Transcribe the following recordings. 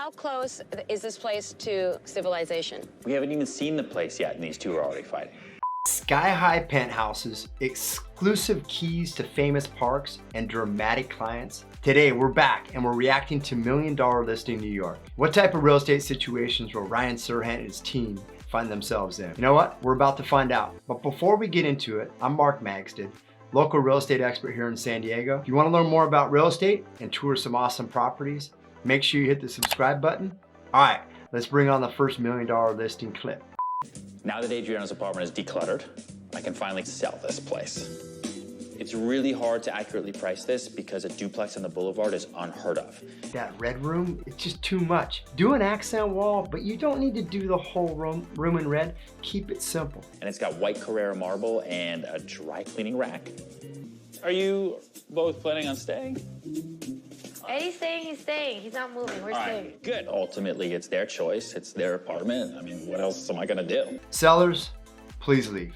how close is this place to civilization? We haven't even seen the place yet, and these two are already fighting. Sky-high penthouses, exclusive keys to famous parks, and dramatic clients. Today, we're back and we're reacting to Million Dollar Listing New York. What type of real estate situations will Ryan Serhant and his team find themselves in? You know what? We're about to find out. But before we get into it, I'm Mark Magstadt, local real estate expert here in San Diego. If you want to learn more about real estate and tour some awesome properties, make sure you hit the subscribe button. All right, let's bring on the first $1 million listing clip. Now that Adriana's apartment is decluttered, I can finally sell this place. It's really hard to accurately price this because a duplex on the boulevard is unheard of. That red room, it's just too much. Do an accent wall, but you don't need to do the whole room in red. Keep it simple. And it's got white Carrara marble and a dry cleaning rack. Are you both planning on staying? Eddie's saying he's staying. He's not moving. We're staying. Right, good. Ultimately, it's their choice. It's their apartment. I mean, what else am I gonna do? Sellers, please leave.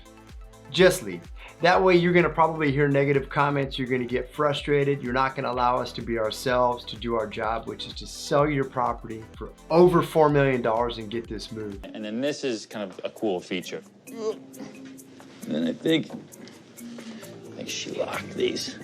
Just leave. That way you're gonna probably hear negative comments. You're gonna get frustrated. You're not gonna allow us to be ourselves, to do our job, which is to sell your property for over $4 million and get this moved. And then this is kind of a cool feature. And then I think she locked these.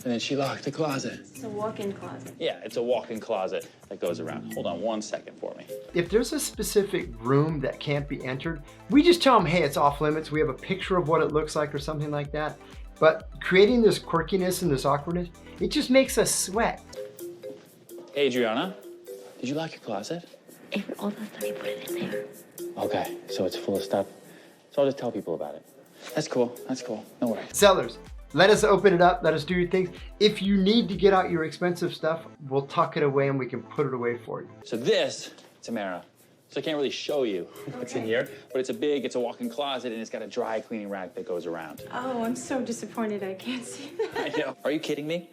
And then she locked the closet. It's a walk-in closet. Yeah, it's a walk-in closet that goes around. Hold on one second for me. If there's a specific room that can't be entered, we just tell them, hey, it's off limits. We have a picture of what it looks like or something like that. But creating this quirkiness and this awkwardness, it just makes us sweat. Adriana, did you lock your closet? If all the stuff, you put it in there. Okay, so it's full of stuff. So I'll just tell people about it. That's cool, no worries. Sellers, let us open it up, let us do your things. If you need to get out your expensive stuff, we'll tuck it away and we can put it away for you. So this, Tamara, so I can't really show you what's in here, but it's a walk-in closet and it's got a dry cleaning rack that goes around. Oh, I'm so disappointed I can't see that. I know. Are you kidding me?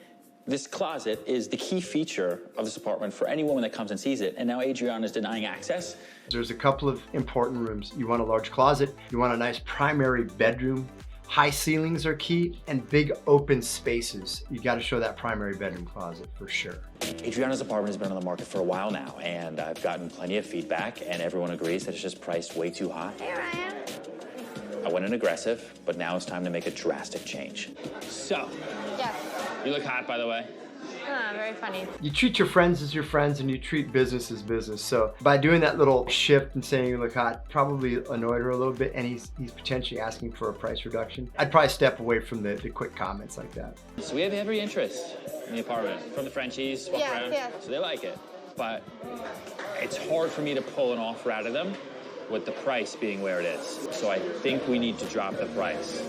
This closet is the key feature of this apartment for any woman that comes and sees it, and now Adriana is denying access? There's a couple of important rooms. You want a large closet, you want a nice primary bedroom, high ceilings are key, and big open spaces. You gotta show that primary bedroom closet for sure. Adriana's apartment has been on the market for a while now, and I've gotten plenty of feedback, and everyone agrees that it's just priced way too high. Hey, Ryan. I went in aggressive, but now it's time to make a drastic change. So, Yes. you look hot, by the way. Very funny. You treat your friends as your friends and you treat business as business. So by doing that little shift and saying you look hot, probably annoyed her a little bit, and he's potentially asking for a price reduction. I'd probably step away from the quick comments like that. So we have every interest in the apartment. From the Frenchies, walk around, so they like it. But it's hard for me to pull an offer out of them with the price being where it is. So I think we need to drop the price.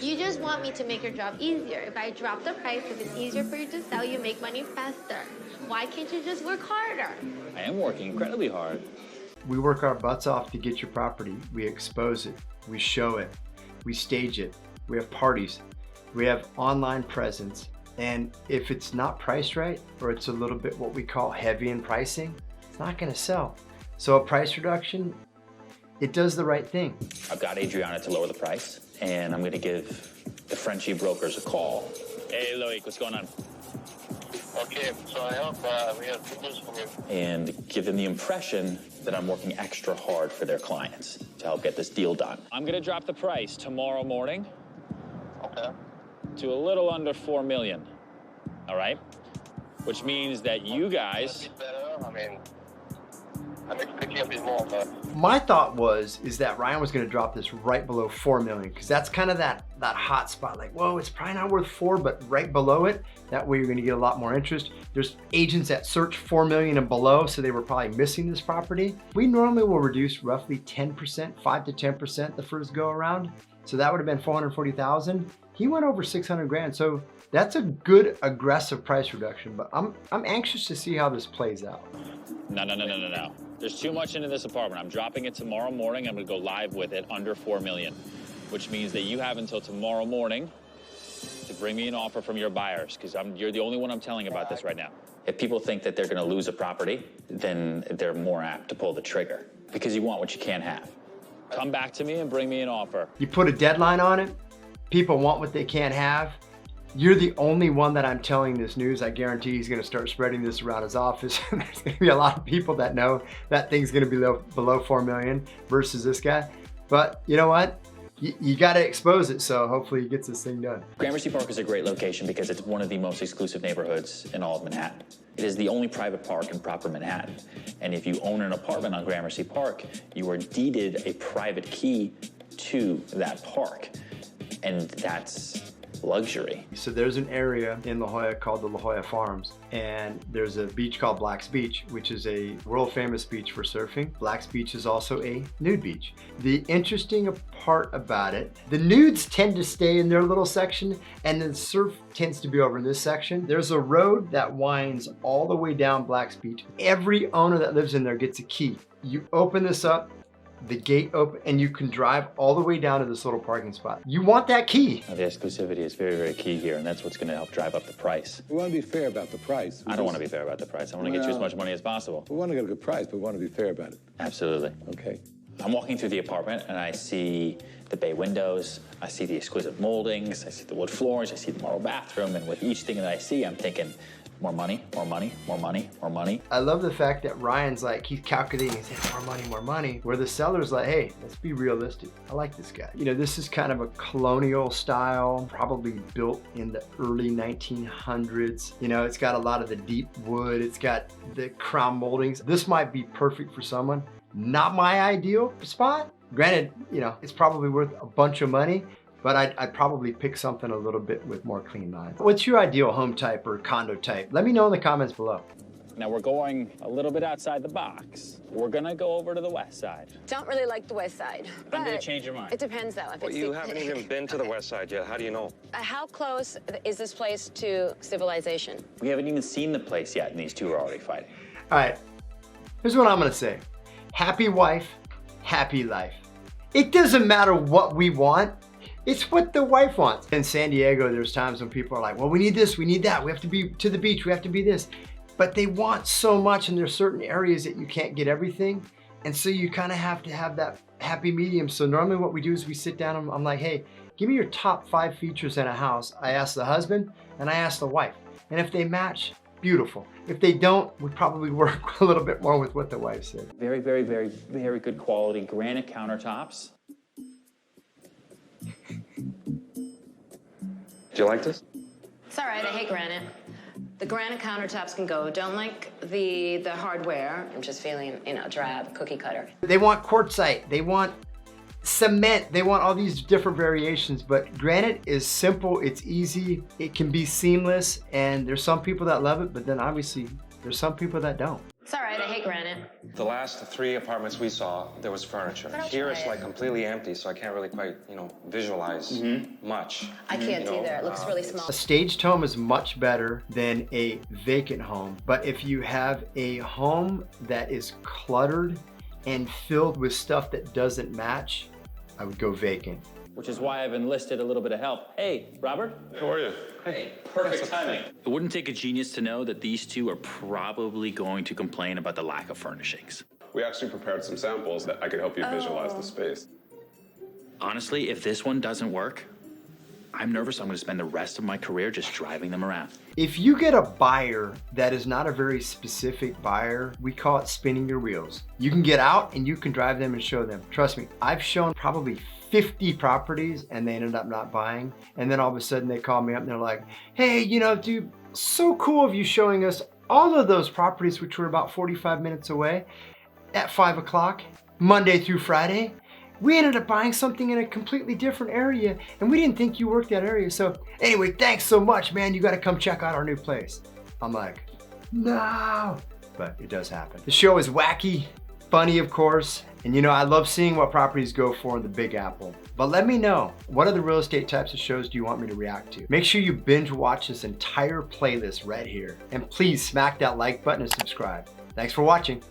You just want me to make your job easier. If I drop the price, if it's easier for you to sell, you make money faster. Why can't you just work harder? I am working incredibly hard. We work our butts off to get your property. We expose it, we show it, we stage it, we have parties, we have online presence. And if it's not priced right, or it's a little bit what we call heavy in pricing, it's not gonna sell. So a price reduction, it does the right thing. I've got Adriana to lower the price, and I'm gonna give the Frenchie brokers a call. Hey, Loic, what's going on? Okay, so I hope we have good news from you. And give them the impression that I'm working extra hard for their clients to help get this deal done. I'm gonna drop the price tomorrow morning. Okay. To a little under 4 million, all right? Which means that you guys... Better. I mean, I'm expecting a bit more, but... My thought is that Ryan was gonna drop this right below 4 million, because that's kind of that hot spot, like, whoa, it's probably not worth 4, but right below it, that way you're gonna get a lot more interest. There's agents that search 4 million and below, so they were probably missing this property. We normally will reduce roughly 10%, 5 to 10% the first go around. So that would have been 440,000. He went over 600 grand. So that's a good aggressive price reduction, but I'm anxious to see how this plays out. No. There's too much into this apartment. I'm dropping it tomorrow morning. I'm gonna go live with it under 4 million, which means that you have until tomorrow morning to bring me an offer from your buyers, because you're the only one I'm telling about this right now. If people think that they're gonna lose a property, then they're more apt to pull the trigger, because you want what you can't have. Come back to me and bring me an offer. You put a deadline on it, people want what they can't have, You're the only one that I'm telling this news. I guarantee he's gonna start spreading this around his office. There's gonna be a lot of people that know that thing's gonna be below 4 million versus this guy. But you know what? You gotta expose it, so hopefully he gets this thing done. Gramercy Park is a great location because it's one of the most exclusive neighborhoods in all of Manhattan. It is the only private park in proper Manhattan. And if you own an apartment on Gramercy Park, you are deeded a private key to that park. And that's luxury. So there's an area in La Jolla called the La Jolla Farms, and there's a beach called Black's Beach, which is a world famous beach for surfing. Black's Beach is also a nude beach. The interesting part about it, the nudes tend to stay in their little section and the surf tends to be over in this section. There's a road that winds all the way down Black's Beach. Every owner that lives in there gets a key. You open this up, the gate open, and you can drive all the way down to this little parking spot. You want that key. The exclusivity is very, very key here, and that's what's going to help drive up the price. We want to be fair about the price. I don't want to be fair about the price. I want to get you as much money as possible. We want to get a good price, but we want to be fair about it. Absolutely. Okay. I'm walking through the apartment, and I see the bay windows, I see the exquisite moldings, I see the wood floors, I see the marble bathroom, and with each thing that I see, I'm thinking, more money, more money, more money, more money. I love the fact that Ryan's like, he's calculating, he's saying more money, where the seller's like, hey, let's be realistic. I like this guy. You know, this is kind of a colonial style, probably built in the early 1900s. You know, it's got a lot of the deep wood, it's got the crown moldings. This might be perfect for someone. Not my ideal spot. Granted, you know, it's probably worth a bunch of money, but I'd probably pick something a little bit with more clean lines. What's your ideal home type or condo type? Let me know in the comments below. Now we're going a little bit outside the box. We're gonna go over to the west side. Don't really like the west side. I'm gonna but change your mind. It depends, though. If Well, it's you haven't even been to the west side yet. How do you know? How close is this place to civilization? We haven't even seen the place yet, and these two are already fighting. All right, here's what I'm gonna say. Happy wife, happy life. It doesn't matter what we want, it's what the wife wants. In San Diego, there's times when people are like, well, we need this, we need that, we have to be to the beach, we have to be this. But they want so much, and there's certain areas that you can't get everything. And so you kind of have to have that happy medium. So normally what we do is we sit down and I'm like, hey, give me your top 5 features in a house. I ask the husband and I ask the wife. And if they match, beautiful. If they don't, we probably work a little bit more with what the wife said. Very, very, very, very good quality granite countertops. Do you like this? It's all right, I hate granite. The granite countertops can go. Don't like the hardware. I'm just feeling, you know, drab, cookie cutter. They want quartzite, they want cement, they want all these different variations, but granite is simple, it's easy, it can be seamless, and there's some people that love it, but then obviously there's some people that don't. It's all right, I hate granite. The last 3 apartments we saw, there was furniture. Here it's like completely empty, so I can't really quite, visualize much. I can't either. It looks really small. A staged home is much better than a vacant home, but if you have a home that is cluttered and filled with stuff that doesn't match, I would go vacant. Which is why I've enlisted a little bit of help. Hey, Robert. How are you? Hey, perfect timing. It wouldn't take a genius to know that these two are probably going to complain about the lack of furnishings. We actually prepared some samples that I could help you visualize the space. Honestly, if this one doesn't work, I'm nervous I'm gonna spend the rest of my career just driving them around. If you get a buyer that is not a very specific buyer, we call it spinning your wheels. You can get out and you can drive them and show them. Trust me, I've shown probably 50 properties and they ended up not buying. And then all of a sudden they call me up and they're like, hey, dude, so cool of you showing us all of those properties, which were about 45 minutes away at 5 o'clock, Monday through Friday. We ended up buying something in a completely different area and we didn't think you worked that area. So anyway, thanks so much, man. You got to come check out our new place. I'm like, no, but it does happen. The show is wacky, funny, of course. And I love seeing what properties go for in the Big Apple. But let me know, what other real estate types of shows do you want me to react to? Make sure you binge watch this entire playlist right here. And please smack that like button and subscribe. Thanks for watching.